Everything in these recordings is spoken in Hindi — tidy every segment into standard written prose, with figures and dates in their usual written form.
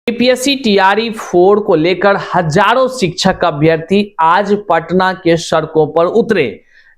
यूपीएससी टीआरई 4 को लेकर हजारों शिक्षक अभ्यर्थी आज पटना के सड़कों पर उतरे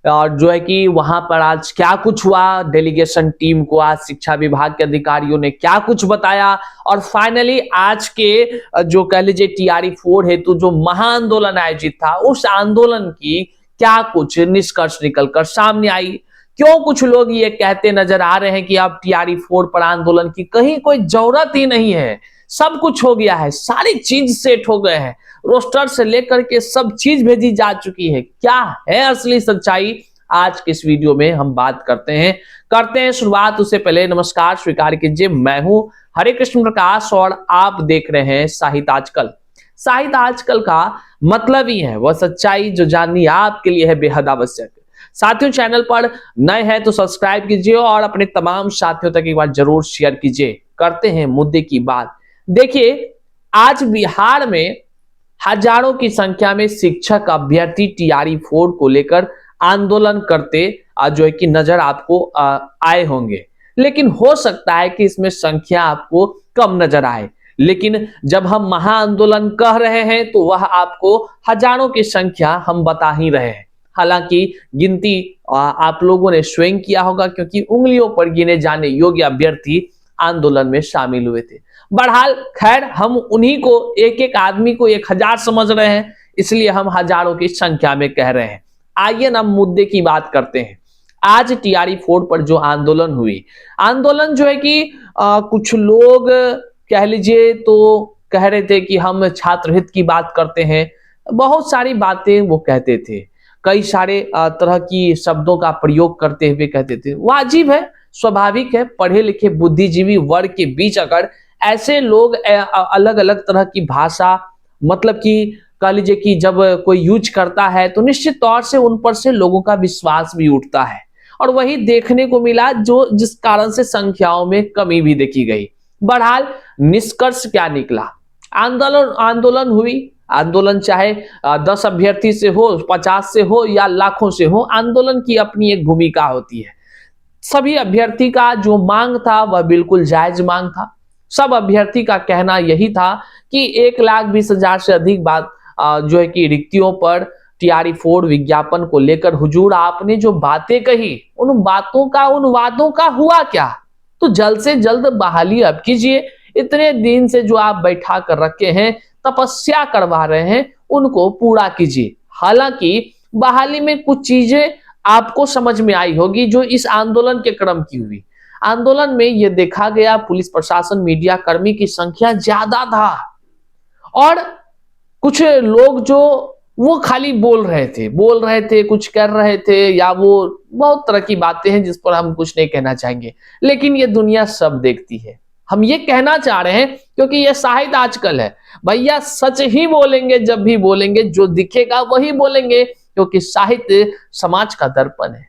और जो है कि वहां पर आज क्या कुछ हुआ, डेलीगेशन टीम को आज शिक्षा विभाग के अधिकारियों ने क्या कुछ बताया और फाइनली आज के जो कह लीजिए टीआरई 4 हेतु जो महाआंदोलन आयोजित था उस आंदोलन की क्या कुछ निष्कर्ष निकलकर सामने आई। क्यों कुछ लोग ये कहते नजर आ रहे हैं कि अब टीआरई 4 पर आंदोलन की कहीं कोई जरूरत ही नहीं है, सब कुछ हो गया है, सारी चीज सेट हो गए हैं, रोस्टर से लेकर के सब चीज भेजी जा चुकी है। क्या है असली सच्चाई, आज के इस वीडियो में हम बात करते हैं शुरुआत। उससे पहले नमस्कार स्वीकार कीजिए, मैं हूं हरे कृष्ण प्रकाश और आप देख रहे हैं साहित्य आजकल। साहित्य आजकल का मतलब ही है वह सच्चाई जो जाननी आपके लिए है बेहद आवश्यक। साथियों, चैनल पर नए हैं तो सब्सक्राइब कीजिए और अपने तमाम साथियों तक एक बार जरूर शेयर कीजिए। करते हैं मुद्दे की बात। देखिए, आज बिहार में हजारों की संख्या में शिक्षक अभ्यर्थी टीआरई 4 को लेकर आंदोलन करते जो है कि नजर आपको आए होंगे, लेकिन हो सकता है कि इसमें संख्या आपको कम नजर आए, लेकिन जब हम महाआंदोलन कह रहे हैं तो वह आपको हजारों की संख्या हम बता ही रहे हैं। हालांकि गिनती आप लोगों ने स्वयं किया होगा क्योंकि उंगलियों पर गिने जाने योग्य अभ्यर्थी आंदोलन में शामिल हुए थे। बहरहाल खैर, हम उन्हीं को एक एक आदमी को 1000 समझ रहे हैं, इसलिए हम हजारों की संख्या में कह रहे हैं। आइए ना मुद्दे की बात करते हैं। आज टीआरई 4 पर जो आंदोलन हुई, आंदोलन जो है कि कुछ लोग कह लीजिए तो कह रहे थे कि हम छात्र हित की बात करते हैं, बहुत सारी बातें वो कहते थे, कई सारे तरह की शब्दों का प्रयोग करते हुए कहते थे। वाजिब है, स्वाभाविक है, पढ़े लिखे बुद्धिजीवी वर्ग के बीच अगर ऐसे लोग अलग अलग तरह की भाषा मतलब कि कह लीजिए कि जब कोई यूज करता है तो निश्चित तौर से उन पर से लोगों का विश्वास भी उठता है और वही देखने को मिला जो जिस कारण से संख्याओं में कमी भी देखी गई। बहरहाल निष्कर्ष क्या निकला, आंदोलन हुई। आंदोलन चाहे 10 अभ्यर्थी से हो, 50 से हो या लाखों से हो, आंदोलन की अपनी एक भूमिका होती है। सभी अभ्यर्थी का जो मांग था वह बिल्कुल जायज मांग था। सब अभ्यर्थी का कहना यही था कि 1,20,000 से अधिक बात जो है कि रिक्तियों पर टीआरई 4 विज्ञापन को लेकर हुजूर आपने जो बातें कही, उन वादों का हुआ क्या? तो जल्द से जल्द बहाली अब कीजिए। इतने दिन से जो आप बैठा कर रखे हैं, तपस्या करवा रहे हैं, उनको पूरा कीजिए। हालांकि बहाली में कुछ चीजें आपको समझ में आई होगी जो इस आंदोलन के क्रम की हुई। आंदोलन में यह देखा गया पुलिस प्रशासन, मीडिया कर्मी की संख्या ज्यादा था और कुछ लोग जो वो खाली बोल रहे थे, कुछ कर रहे थे, या वो बहुत तरह की बातें हैं जिस पर हम कुछ नहीं कहना चाहेंगे, लेकिन ये दुनिया सब देखती है। हम ये कहना चाह रहे हैं क्योंकि ये साहित्य आजकल है भैया, सच ही बोलेंगे, जब भी बोलेंगे जो दिखेगा वही बोलेंगे, क्योंकि साहित्य समाज का दर्पण है।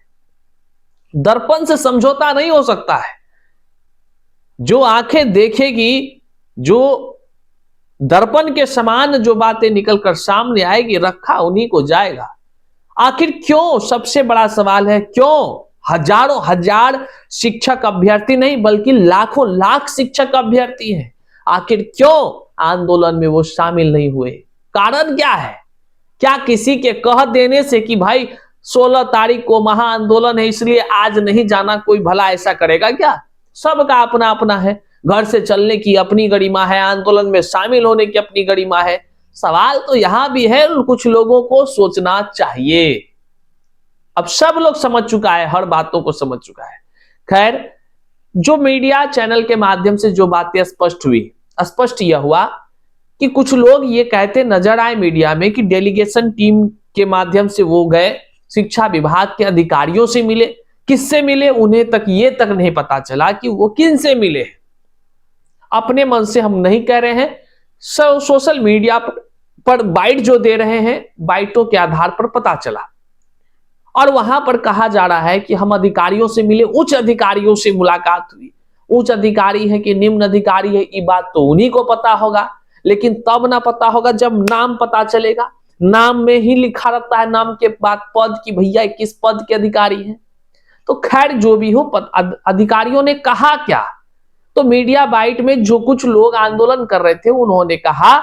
दर्पण से समझौता नहीं हो सकता है। जो आंखें देखेगी, जो दर्पण के समान जो बातें निकलकर सामने आएगी, रखा उन्हीं को जाएगा। आखिर क्यों, सबसे बड़ा सवाल है क्यों हजारों हजार शिक्षक अभ्यर्थी नहीं बल्कि लाखों लाख शिक्षक अभ्यर्थी हैं, आखिर क्यों आंदोलन में वो शामिल नहीं हुए? कारण क्या है? क्या किसी के कह देने से कि भाई 16 तारीख को महाआंदोलन है इसलिए आज नहीं जाना, कोई भला ऐसा करेगा क्या? सबका अपना अपना है, घर से चलने की अपनी गरिमा है, आंदोलन में शामिल होने की अपनी गरिमा है। सवाल तो यहां भी है, कुछ लोगों को सोचना चाहिए। अब सब लोग समझ चुका है, हर बातों को समझ चुका है। खैर, जो मीडिया चैनल के माध्यम से जो बातें स्पष्ट यह हुआ कि कुछ लोग ये कहते नजर आए मीडिया में कि डेलीगेशन टीम के माध्यम से वो गए, शिक्षा विभाग के अधिकारियों से मिले। किससे मिले उन्हें ये तक नहीं पता चला कि वो किन से मिले। अपने मन से हम नहीं कह रहे हैं, सोशल मीडिया पर बाइट जो दे रहे हैं, बाइटों के आधार पर पता चला और वहां पर कहा जा रहा है कि हम अधिकारियों से मिले, उच्च अधिकारियों से मुलाकात हुई। उच्च अधिकारी है कि निम्न अधिकारी है, ये बात तो उन्हीं को पता होगा, लेकिन तब ना पता होगा जब नाम पता चलेगा। नाम में ही लिखा रहता है, नाम के बाद पद की, भैया किस पद के अधिकारी हैं। तो खैर जो भी हो, अधिकारियों ने कहा क्या, तो तो मीडिया बाइट में जो कुछ लोग आंदोलन कर रहे थे उन्होंने कहा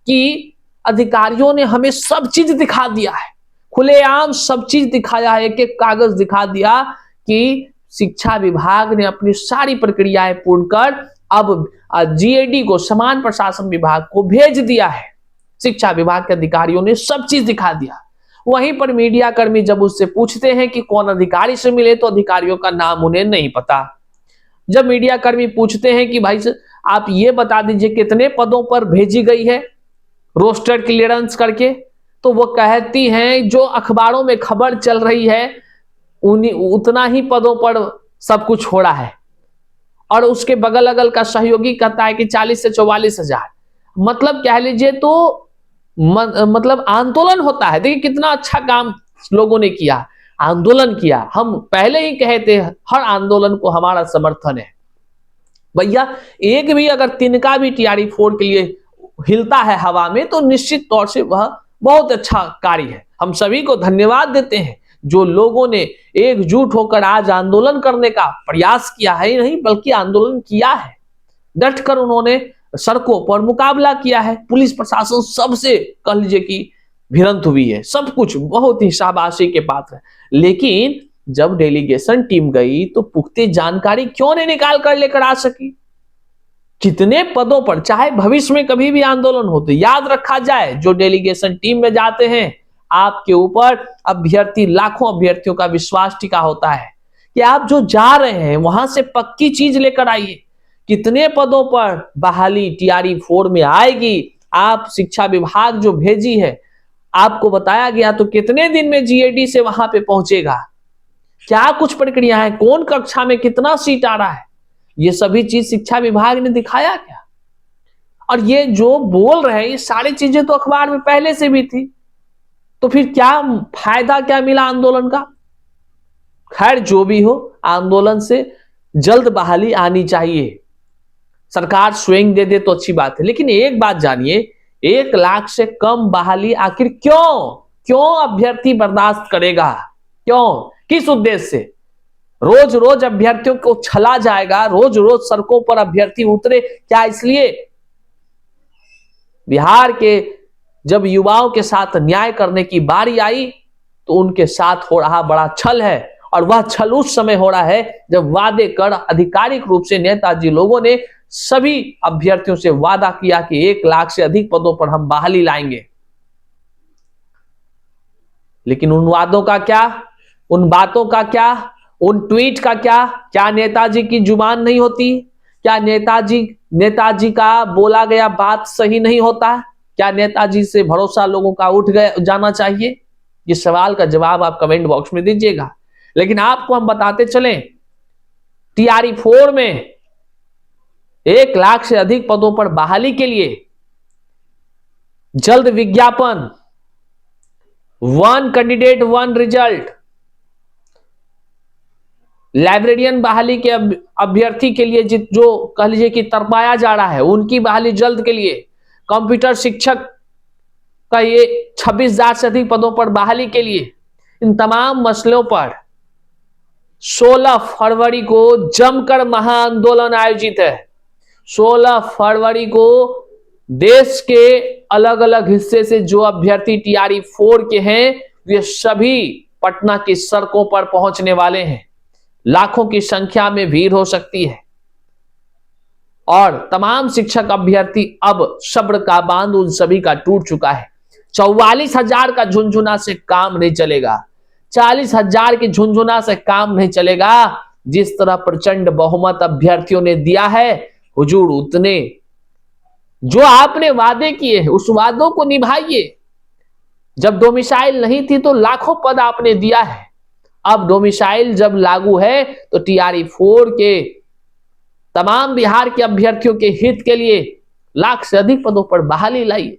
कि अधिकारियों ने हमें सब चीज दिखा दिया है, खुलेआम सब चीज दिखाया है, एक एक कागज दिखा दिया कि शिक्षा विभाग ने अपनी सारी प्रक्रियाएं पूर्ण कर अब जीएडी को, समान प्रशासन विभाग को भेज दिया है। शिक्षा विभाग के अधिकारियों ने सब चीज दिखा दिया। वहीं पर मीडिया कर्मी जब उससे पूछते हैं कि कौन अधिकारी से मिले तो अधिकारियों का नाम उन्हें नहीं पता। जब मीडिया कर्मी पूछते हैं कि भाई आप ये बता दीजिए कितने पदों पर भेजी गई है रोस्टर क्लियरेंस करके, तो वो कहती हैं जो अखबारों में खबर चल रही है उतना ही पदों पर सब कुछ हो रहा है। और उसके बगल अगल का सहयोगी कहता है कि 40 से 44 हजार। मतलब कह लीजिए तो मतलब आंदोलन होता है। देखिए कितना अच्छा काम लोगों ने किया, आंदोलन किया। हम पहले ही कहे थे हर आंदोलन को हमारा समर्थन है। भैया एक भी अगर तिनका भी टीआरई 4 के लिए हिलता है हवा में तो निश्चित तौर से वह बहुत अच्छा कार्य है। हम सभी को धन्यवाद देते हैं जो लोगों ने एकजुट होकर आज आंदोलन करने का प्रयास किया है, नहीं बल्कि आंदोलन किया है। डटकर उन्होंने सड़कों पर मुकाबला किया है। पुलिस प्रशासन सबसे कह लीजिए कि भिड़ंत हुई है, सब कुछ बहुत ही शाबाशी के पात्र है। लेकिन जब डेलीगेशन टीम गई तो पुख्ते जानकारी क्यों नहीं निकाल कर लेकर आ सकी? कितने पदों पर, चाहे भविष्य में कभी भी आंदोलन हो तो याद रखा जाए जो डेलीगेशन टीम में जाते हैं आपके ऊपर अभ्यर्थी, लाखों अभ्यर्थियों का विश्वास टिका होता है कि आप जो जा रहे हैं वहां से पक्की चीज लेकर आइए। कितने पदों पर बहाली टीआरई 4 में आएगी, आप शिक्षा विभाग जो भेजी है आपको बताया गया तो कितने दिन में जीएडी से वहां पे पहुंचेगा, क्या कुछ प्रक्रिया है, कौन कक्षा में कितना सीट आ रहा है, ये सभी चीज शिक्षा विभाग ने दिखाया क्या? और ये जो बोल रहे हैं ये सारी चीजें तो अखबार में पहले से भी थी, तो फिर क्या फायदा क्या मिला आंदोलन का? खैर जो भी हो, आंदोलन से जल्द बहाली आनी चाहिए। सरकार स्वयं दे दे तो अच्छी बात है, लेकिन एक बात जानिए, 1 लाख से कम बहाली आखिर क्यों अभ्यर्थी बर्दाश्त करेगा? क्यों, किस उद्देश्य से? रोज रोज अभ्यर्थियों को छला जाएगा, रोज रोज सड़कों पर अभ्यर्थी उतरे, क्या इसलिए? बिहार के जब युवाओं के साथ न्याय करने की बारी आई तो उनके साथ हो रहा बड़ा छल है। और वह छल उस समय हो रहा है जब वादे कर आधिकारिक रूप से नेताजी लोगों ने सभी अभ्यर्थियों से वादा किया कि 1 लाख से अधिक पदों पर हम बहाली लाएंगे। लेकिन उन वादों का क्या, उन बातों का क्या, उन ट्वीट का क्या नेताजी की जुबान नहीं होती? क्या नेताजी का बोला गया बात सही नहीं होता? क्या नेताजी से भरोसा लोगों का उठ जाना चाहिए? ये सवाल का जवाब आप कमेंट बॉक्स में दीजिएगा। लेकिन आपको हम बताते चलें, टीआरई 4 में 1 लाख से अधिक पदों पर बहाली के लिए जल्द विज्ञापन, 1 कैंडिडेट 1 रिजल्ट, लाइब्रेरियन बहाली के अभ्यर्थी के लिए जो कह लीजिए कि तरपाया जा रहा है उनकी बहाली जल्द के लिए, कंप्यूटर शिक्षक का ये 26,000 से अधिक पदों पर बहाली के लिए, इन तमाम मसलों पर 16 फरवरी को जमकर महाआंदोलन आयोजित है। 16 फरवरी को देश के अलग अलग हिस्से से जो अभ्यर्थी टीआरई 4 के हैं वे सभी पटना की सड़कों पर पहुंचने वाले हैं। लाखों की संख्या में भीड़ हो सकती है और तमाम शिक्षक अभ्यर्थी अब सब्र का बांध उन सभी का टूट चुका है। 44,000 का झुंझुना से काम नहीं चलेगा, 40,000 की झुंझुना से काम नहीं चलेगा। जिस तरह प्रचंड बहुमत अभ्यर्थियों ने दिया है हुजूर, उतने जो आपने वादे किए हैं उस वादों को निभाइए। जब डोमिसाइल नहीं थी तो लाखों पद आपने दिया है, अब डोमिसाइल जब लागू है तो टीआरई 4 के तमाम बिहार के अभ्यर्थियों के हित के लिए लाख से अधिक पदों पर बहाली लाइए।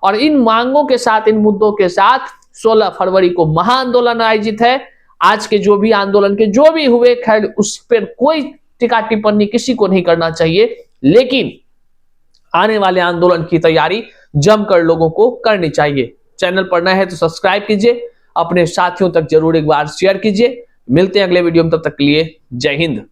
और इन मांगों के साथ, इन मुद्दों के साथ 16 फरवरी को महाआंदोलन आयोजित है। आज के जो भी आंदोलन के जो भी हुए, खैर उस पर कोई टीका टिप्पणी किसी को नहीं करना चाहिए, लेकिन आने वाले आंदोलन की तैयारी जमकर लोगों को करनी चाहिए। चैनल पर नए हैं तो सब्सक्राइब कीजिए, अपने साथियों तक जरूर एक बार शेयर कीजिए। मिलते हैं अगले वीडियो में, तब तक के लिए जय हिंद।